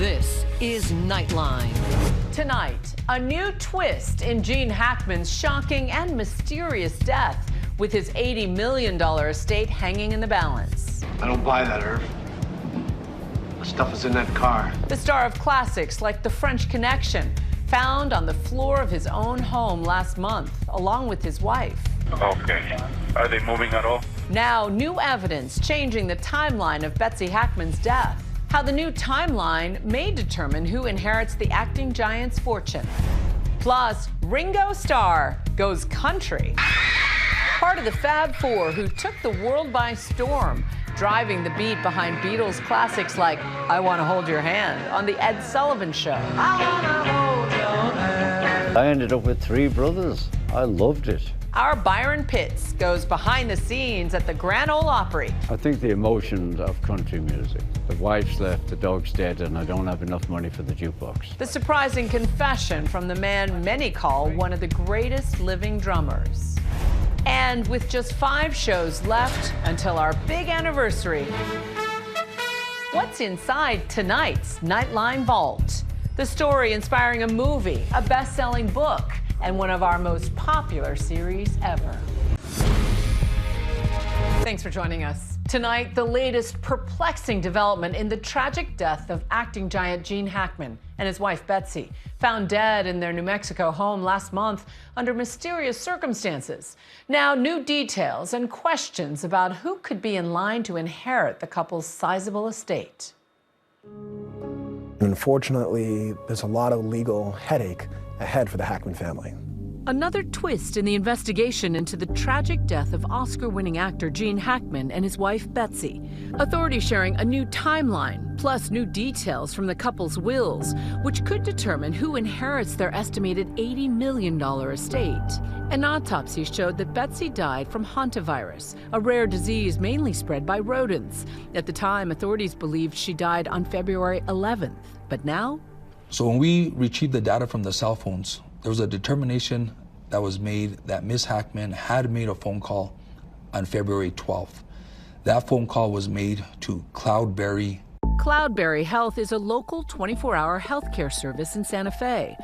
This is Nightline. Tonight, a new twist in Gene Hackman's shocking and mysterious death, with his $80 million estate hanging in the balance. I don't buy that, Irv. The stuff is in that car. The star of classics like The French Connection, found on the floor of his own home last month, along with his wife. Okay. Are they moving at all? Now, new evidence changing the timeline of Betsy Hackman's death. How the new timeline may determine who inherits the acting giant's fortune. Plus, Ringo Starr goes country. Part of the Fab Four who took the world by storm, driving the beat behind Beatles classics like I Want to Hold Your Hand on The Ed Sullivan Show. I ended up with 3 brothers. I loved it. Our Byron Pitts goes behind the scenes at the Grand Ole Opry. I think the emotions of country music. The wife's left, the dog's dead, and I don't have enough money for the jukebox. The surprising confession from the man many call one of the greatest living drummers. And with just 5 shows left until our big anniversary, what's inside tonight's Nightline Vault? The story inspiring a movie, a best-selling book, and one of our most popular series ever. Thanks for joining us. Tonight, the latest perplexing development in the tragic death of acting giant Gene Hackman and his wife Betsy, found dead in their New Mexico home last month under mysterious circumstances. Now, new details and questions about who could be in line to inherit the couple's sizable estate. Unfortunately, there's a lot of legal headache ahead for the Hackman family. Another twist in the investigation into the tragic death of Oscar-winning actor Gene Hackman and his wife Betsy. Authorities sharing a new timeline, plus new details from the couple's wills, which could determine who inherits their estimated $80 million estate. An autopsy showed that Betsy died from hantavirus, a rare disease mainly spread by rodents. At the time, authorities believed she died on February 11th. But now? So when we retrieved the data from the cell phones, there was a determination that was made that Ms. Hackman had made a phone call on February 12th. That phone call was made to Cloudberry. Cloudberry Health is a local 24-hour healthcare service in Santa Fe.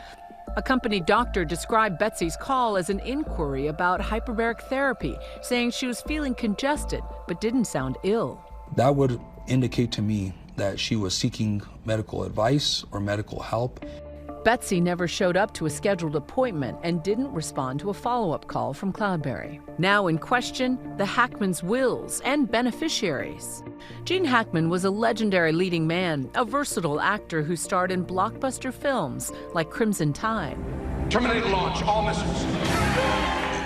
A company doctor described Betsy's call as an inquiry about hyperbaric therapy, saying she was feeling congested but didn't sound ill. That would indicate to me that she was seeking medical advice or medical help. Betsy never showed up to a scheduled appointment and didn't respond to a follow-up call from Cloudberry. Now in question, the Hackmans' wills and beneficiaries. Gene Hackman was a legendary leading man, a versatile actor who starred in blockbuster films like Crimson Tide. Terminate launch, all missiles.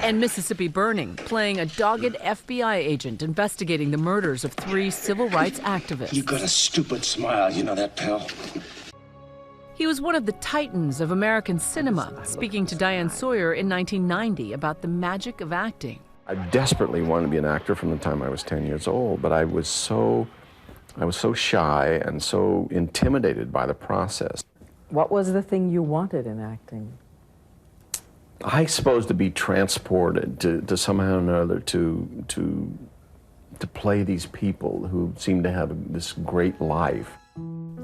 And Mississippi Burning, playing a dogged FBI agent investigating the murders of 3 civil rights activists. You got a stupid smile, you know that, pal? He was one of the titans of American cinema, speaking to Diane Sawyer in 1990 about the magic of acting. I desperately wanted to be an actor from the time I was 10 years old, but I was so shy and so intimidated by the process. What was the thing you wanted in acting? I suppose to be transported to somehow or another to play these people who seem to have this great life.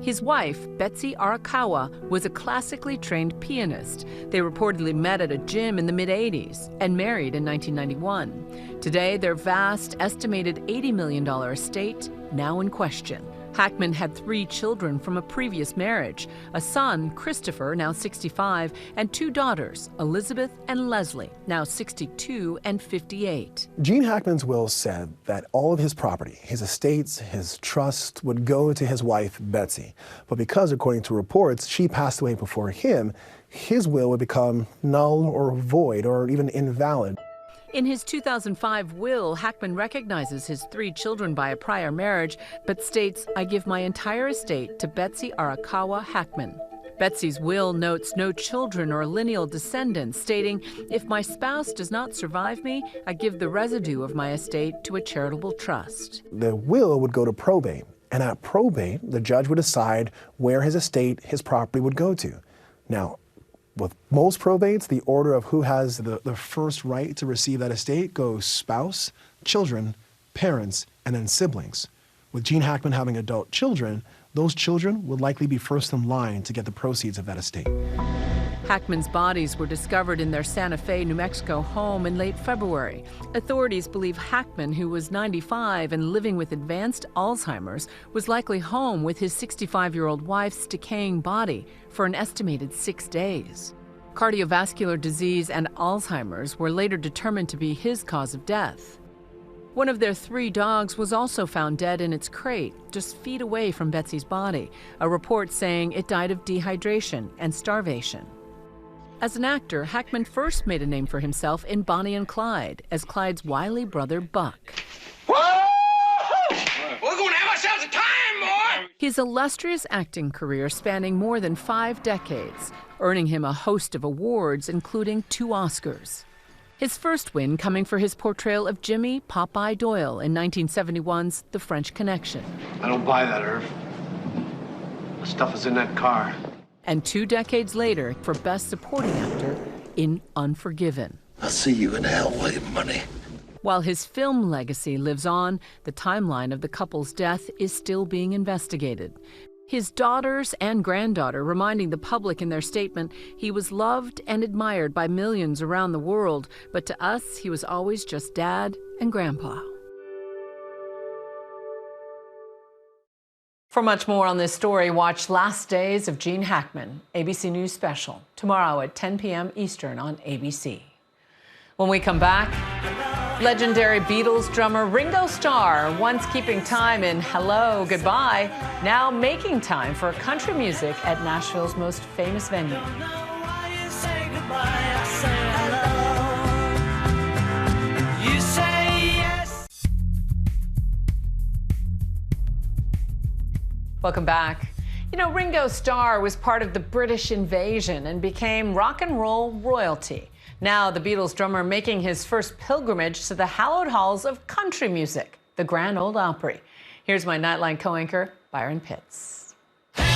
His wife, Betsy Arakawa, was a classically trained pianist. They reportedly met at a gym in the mid-'80s and married in 1991. Today, their vast, estimated $80 million estate now in question. Hackman had 3 children from a previous marriage, a son, Christopher, now 65, and 2 daughters, Elizabeth and Leslie, now 62 and 58. Gene Hackman's will said that all of his property, his estates, his trust, would go to his wife, Betsy. But because, according to reports, she passed away before him, his will would become null or void or even invalid. In his 2005 will, Hackman recognizes his 3 children by a prior marriage, but states, "I give my entire estate to Betsy Arakawa Hackman." Betsy's will notes no children or lineal descendants, stating, "If my spouse does not survive me, I give the residue of my estate to a charitable trust." The will would go to probate, and at probate, the judge would decide where his estate, his property would go to. Now, with most probates, the order of who has the first right to receive that estate goes spouse, children, parents, and then siblings. With Gene Hackman having adult children, those children would likely be first in line to get the proceeds of that estate. Hackman's bodies were discovered in their Santa Fe, New Mexico home in late February. Authorities believe Hackman, who was 95 and living with advanced Alzheimer's, was likely home with his 65-year-old wife's decaying body for an estimated 6 days. Cardiovascular disease and Alzheimer's were later determined to be his cause of death. One of their 3 dogs was also found dead in its crate, just feet away from Betsy's body, a report saying it died of dehydration and starvation. As an actor, Hackman first made a name for himself in Bonnie and Clyde as Clyde's wily brother Buck. Whoa! We're gonna have ourselves a time, boy! His illustrious acting career spanning more than 5 decades, earning him a host of awards, including 2 Oscars. His first win coming for his portrayal of Jimmy Popeye Doyle in 1971's The French Connection. I don't buy that, Irv. The stuff is in that car. And 2 decades later for Best Supporting Actor in Unforgiven. I'll see you in hell, William Money. While his film legacy lives on, the timeline of the couple's death is still being investigated. His daughters and granddaughter reminding the public in their statement he was loved and admired by millions around the world, but to us he was always just Dad and Grandpa. For much more on this story, watch Last Days of Gene Hackman, ABC News Special, tomorrow at 10 p.m. Eastern on ABC. When we come back, legendary Beatles drummer Ringo Starr, once keeping time in Hello, Goodbye, now making time for country music at Nashville's most famous venue. Welcome back. You know, Ringo Starr was part of the British invasion and became rock and roll royalty. Now, the Beatles drummer making his first pilgrimage to the hallowed halls of country music, the Grand Ole Opry. Here's my Nightline co-anchor, Byron Pitts. Help,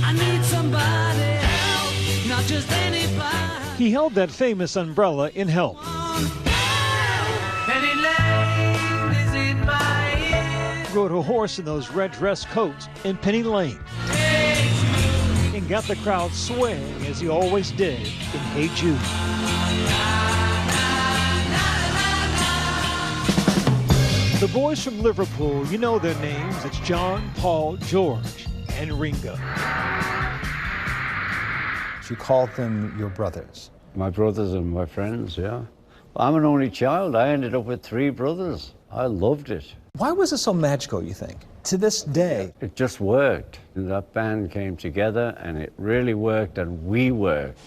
I need somebody, help, not just anybody. He held that famous umbrella in Help. Penny Lane is in my ear. Rode a horse in those red dress coats in Penny Lane. And got the crowd swaying as he always did in Hey Jude. The boys from Liverpool, you know their names. It's John, Paul, George, and Ringo. You called them your brothers. My brothers and my friends, yeah. I'm an only child. I ended up with 3 brothers. I loved it. Why was it so magical, you think? To this day. It just worked. That band came together and it really worked, and we worked.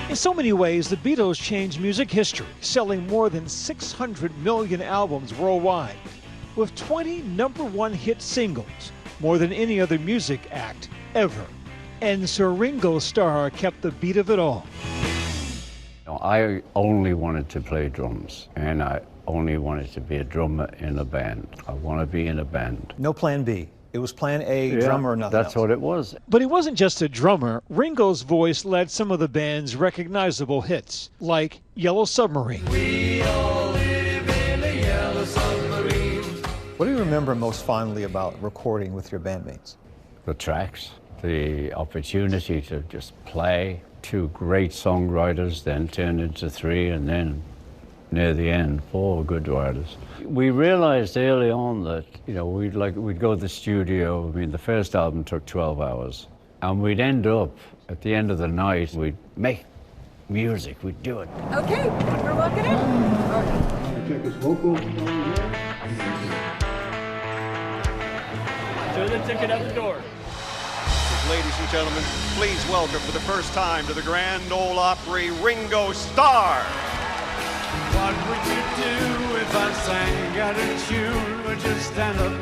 In so many ways, the Beatles changed music history, selling more than 600 million albums worldwide, with 20 #1 hit singles, more than any other music act ever. And Sir Ringo Starr kept the beat of it all. I only wanted to play drums, and I only wanted to be a drummer in a band. I want to be in a band. No plan B. It was plan A, Yeah, drummer or nothing that's else. what it was. But he wasn't just a drummer. Ringo's voice led some of the band's recognizable hits, like Yellow Submarine. We all live in a yellow submarine. What do you remember most fondly about recording with your bandmates? The tracks, the opportunity to just play. 2 great songwriters, then turned into 3, and then near the end, 4 good writers. We realized early on that, you know, we'd go to the studio. I mean, the first album took 12 hours, and we'd end up at the end of the night, we'd make music, we'd do it. Okay, we're walking in. Check his vocals. Show the ticket at the door. Ladies and gentlemen, please welcome for the first time to the Grand Ole Opry, Ringo Starr. What would you do if I sang out a tune? Would you stand up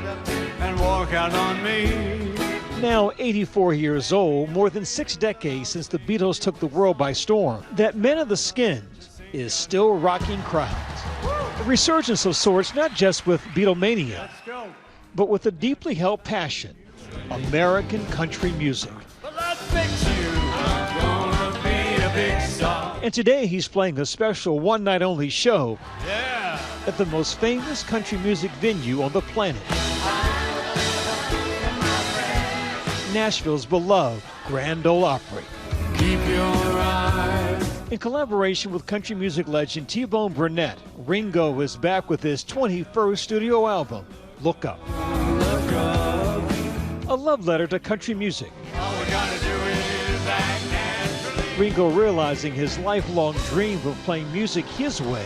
and walk out on me? Now 84 years old, more than 6 decades since the Beatles took the world by storm, that Men of the Skins is still rocking crowds. A resurgence of sorts, not just with Beatlemania, but with a deeply held passion, American country music. And today he's playing a special one-night-only show at the most famous country music venue on the planet. Nashville's beloved Grand Ole Opry. Keep your eyes. In collaboration with country music legend T-Bone Burnett, Ringo is back with his 21st studio album, Look Up. Look up. A love letter to country music. All we gotta do is act naturally. Ringo realizing his lifelong dream of playing music his way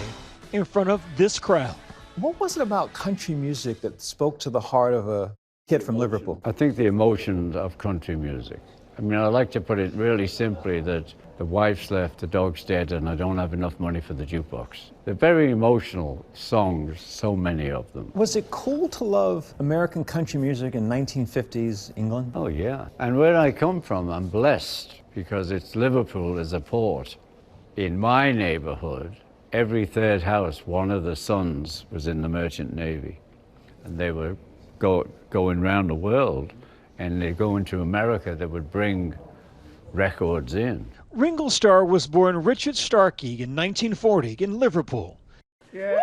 in front of this crowd. What was it about country music that spoke to the heart of a kid from Liverpool? I think the emotions of country music. I mean, I like to put it really simply that the wife's left, the dog's dead, and I don't have enough money for the jukebox. They're very emotional songs, so many of them. Was it cool to love American country music in 1950s England? Oh, yeah. And where I come from, I'm blessed because it's Liverpool is a port. In my neighborhood, every third house, one of the sons was in the Merchant Navy. And they were going around the world, and they go into America, they would bring records in. Ringo Starr was born Richard Starkey in 1940 in Liverpool. Yeah.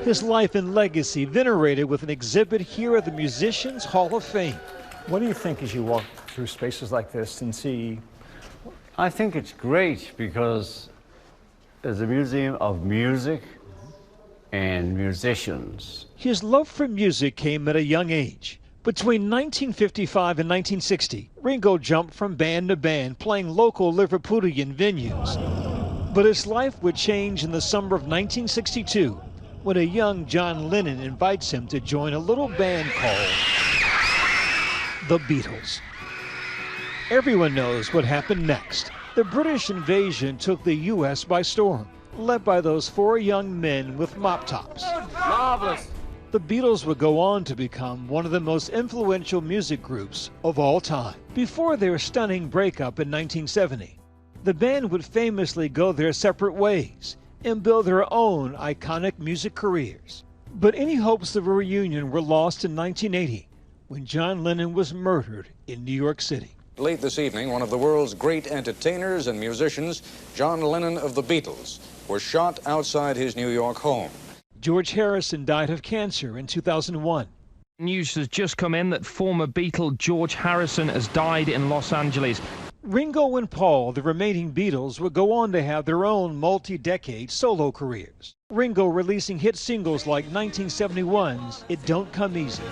His life and legacy venerated with an exhibit here at the Musicians Hall of Fame. What do you think as you walk through spaces like this and see? I think it's great because there's a museum of music and musicians. His love for music came at a young age. Between 1955 and 1960, Ringo jumped from band to band, playing local Liverpudlian venues. But his life would change in the summer of 1962 when a young John Lennon invites him to join a little band called the Beatles. Everyone knows what happened next. The British invasion took the U.S. by storm, led by those four young men with mop tops. Marvelous. The Beatles would go on to become one of the most influential music groups of all time. Before their stunning breakup in 1970, the band would famously go their separate ways and build their own iconic music careers. But any hopes of a reunion were lost in 1980 when John Lennon was murdered in New York City. Late this evening, one of the world's great entertainers and musicians, John Lennon of the Beatles, was shot outside his New York home. George Harrison died of cancer in 2001. News has just come in that former Beatle George Harrison has died in Los Angeles. Ringo and Paul, the remaining Beatles, would go on to have their own multi-decade solo careers. Ringo releasing hit singles like 1971's It Don't Come Easy,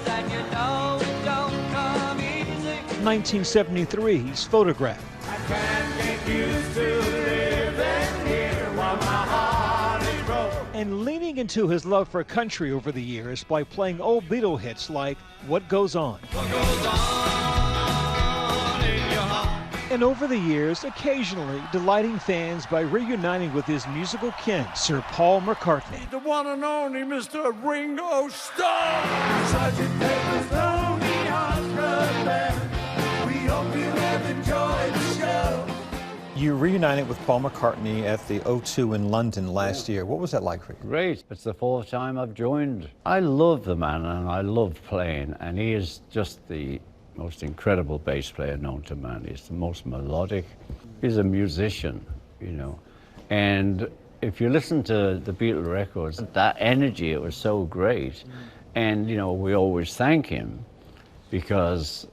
1973's Photograph, I can't get used to living here while my heart is broken. and leaning into his love for country over the years by playing old Beatle hits like What Goes On. What goes on in your heart? And over the years, occasionally delighting fans by reuniting with his musical kin, Sir Paul McCartney. The one and only Mr. Ringo Starr. Sergeant Pepper's Lonely Hearts Club Band. We hope you have enjoyed the show. You reunited with Paul McCartney at the O2 in London last year. What was that like for you? Great. It's the fourth time I've joined. I love the man and I love playing, and he is just the most incredible bass player known to man. He's the most melodic. He's a musician, you know. And if you listen to the Beatle records, that energy, it was so great. And, you know, we always thank him because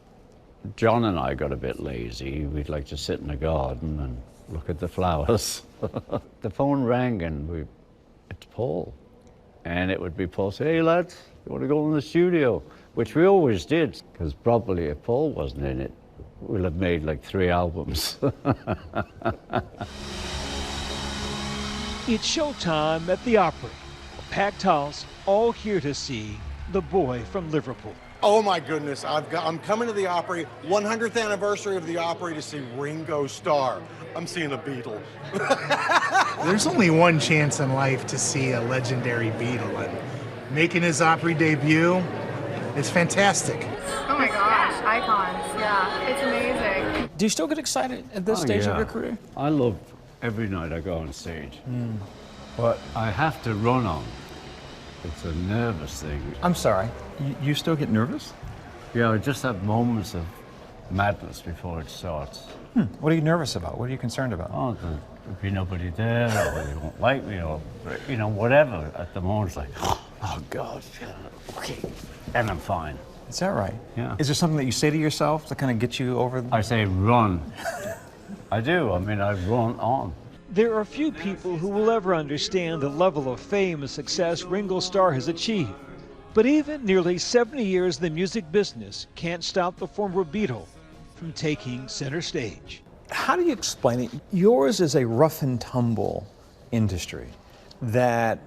John and I got a bit lazy. We'd like to sit in the garden and look at the flowers. The phone rang and it's Paul. And it would be Paul say, hey lads, you want to go in the studio? Which we always did, because probably if Paul wasn't in it, we'll have made like 3 albums. It's showtime at the Opry. A packed house, all here to see the boy from Liverpool. Oh my goodness, I'm coming to the Opry, 100th anniversary of the Opry to see Ringo Starr. I'm seeing a Beatle. There's only one chance in life to see a legendary Beatle, and making his Opry debut, it's fantastic. Oh my gosh, icons, yeah, it's amazing. Do you still get excited at this stage of your career? I love every night I go on stage. But I have to run on. It's a nervous thing. I'm sorry, you still get nervous? Yeah, I just have moments of madness before it starts. What are you nervous about? What are you concerned about? Oh, there'll be nobody there, or they won't like me, or, you know, whatever. At the moment, it's like, oh God, okay. And I'm fine. Is that right? Yeah. Is there something that you say to yourself to kind of get you over? I say run. I do. I mean, I run on. There are few people who will ever understand the level of fame and success Ringo Starr has achieved. But even nearly 70 years in the music business can't stop the former Beatle from taking center stage. How do you explain it? Yours is a rough and tumble industry that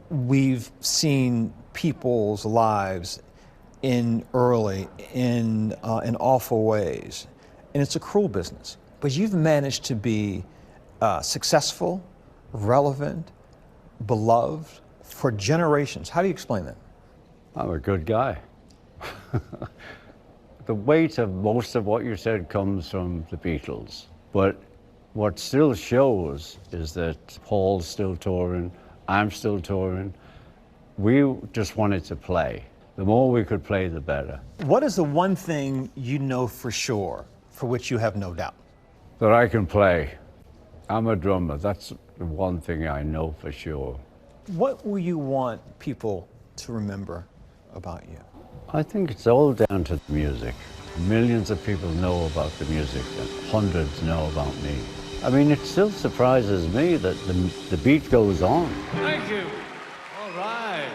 we've seen people's lives in awful ways. And it's a cruel business. But you've managed to be successful, relevant, beloved for generations. How do you explain that? I'm a good guy. The weight of most of what you said comes from the Beatles. But what still shows is that Paul's still touring, I'm still touring. We just wanted to play. The more we could play, the better. What is the one thing you know for sure, for which you have no doubt? That I can play. I'm a drummer. That's the one thing I know for sure. What will you want people to remember about you? I think it's all down to the music. Millions of people know about the music and hundreds know about me. I mean, it still surprises me that the beat goes on. Thank you. All right.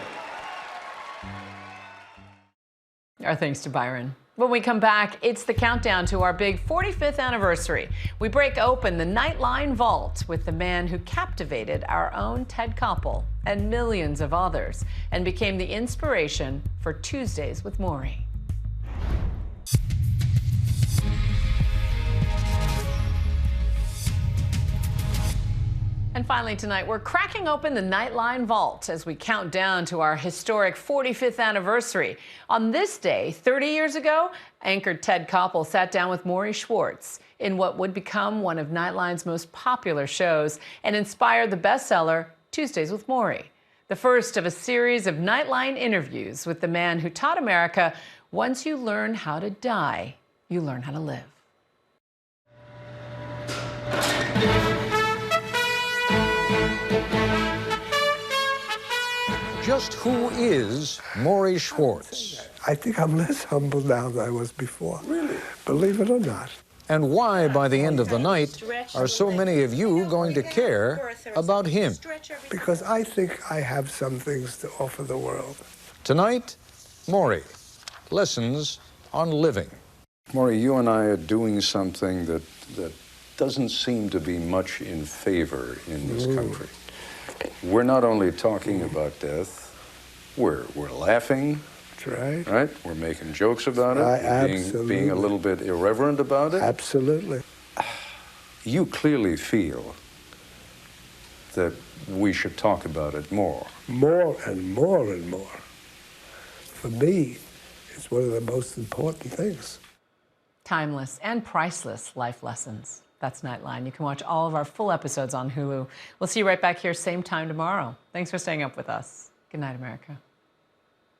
Our thanks to Byron. When we come back, it's the countdown to our big 45th anniversary. We break open the Nightline vault with the man who captivated our own Ted Koppel and millions of others and became the inspiration for Tuesdays with Morrie. And finally tonight, we're cracking open the Nightline vault as we count down to our historic 45th anniversary. On this day, 30 years ago, anchor Ted Koppel sat down with Morrie Schwartz in what would become one of Nightline's most popular shows and inspired the bestseller Tuesdays with Morrie, the first of a series of Nightline interviews with the man who taught America, once you learn how to die, you learn how to live. Just who is Morrie Schwartz? I think I'm less humble now than I was before. Really? Believe it or not. And why, by the end of the night, are so many of you going to care about him? Because I think I have some things to offer the world. Tonight, Morrie, lessons on living. Morrie, you and I are doing something that doesn't seem to be much in favor in this country. We're not only talking about death, we're laughing. That's right. Right? We're making jokes about it. Being a little bit irreverent about it. Absolutely. You clearly feel that we should talk about it more. More and more and more. For me, it's one of the most important things. Timeless and priceless life lessons. That's Nightline. You can watch all of our full episodes on Hulu. We'll see you right back here, same time tomorrow. Thanks for staying up with us. Good night, America.